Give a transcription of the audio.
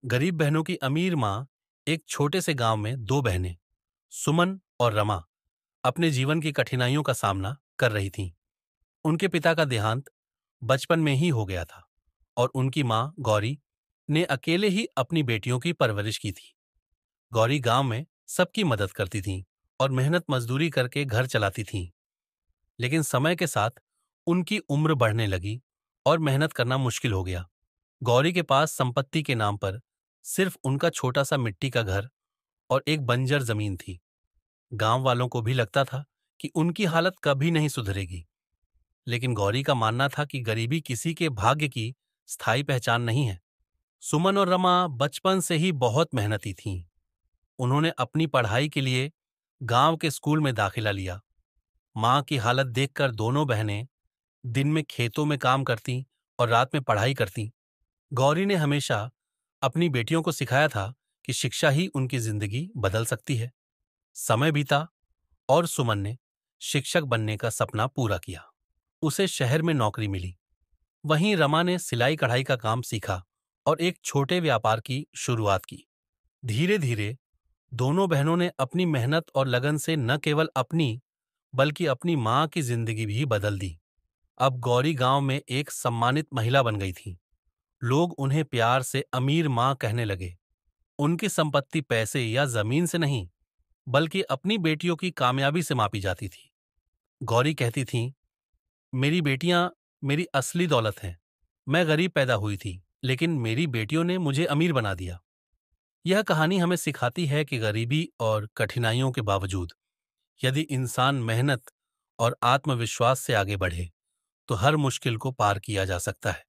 गरीब बहनों की अमीर माँ। एक छोटे से गांव में दो बहनें, सुमन और रमा, अपने जीवन की कठिनाइयों का सामना कर रही थीं। उनके पिता का देहांत बचपन में ही हो गया था और उनकी माँ गौरी ने अकेले ही अपनी बेटियों की परवरिश की थी। गौरी गांव में सबकी मदद करती थीं और मेहनत मजदूरी करके घर चलाती थीं। लेकिन समय के साथ उनकी उम्र बढ़ने लगी और मेहनत करना मुश्किल हो गया। गौरी के पास संपत्ति के नाम पर सिर्फ उनका छोटा सा मिट्टी का घर और एक बंजर जमीन थी। गांव वालों को भी लगता था कि उनकी हालत कभी नहीं सुधरेगी, लेकिन गौरी का मानना था कि गरीबी किसी के भाग्य की स्थायी पहचान नहीं है। सुमन और रमा बचपन से ही बहुत मेहनती थीं। उन्होंने अपनी पढ़ाई के लिए गांव के स्कूल में दाखिला लिया। मां की हालत देखकर दोनों बहनें दिन में खेतों में काम करती और रात में पढ़ाई करती। गौरी ने हमेशा अपनी बेटियों को सिखाया था कि शिक्षा ही उनकी जिंदगी बदल सकती है। समय बीता और सुमन ने शिक्षक बनने का सपना पूरा किया। उसे शहर में नौकरी मिली। वहीं रमा ने सिलाई कढ़ाई का काम सीखा और एक छोटे व्यापार की शुरुआत की। धीरे धीरे दोनों बहनों ने अपनी मेहनत और लगन से न केवल अपनी बल्कि अपनी मां की जिंदगी भी बदल दी। अब गौरी गांव में एक सम्मानित महिला बन गई थी। लोग उन्हें प्यार से अमीर मां कहने लगे। उनकी संपत्ति पैसे या जमीन से नहीं, बल्कि अपनी बेटियों की कामयाबी से मापी जाती थी। गौरी कहती थीं, मेरी बेटियां मेरी असली दौलत हैं। मैं गरीब पैदा हुई थी, लेकिन मेरी बेटियों ने मुझे अमीर बना दिया। यह कहानी हमें सिखाती है कि गरीबी और कठिनाइयों के बावजूद यदि इंसान मेहनत और आत्मविश्वास से आगे बढ़े, तो हर मुश्किल को पार किया जा सकता है।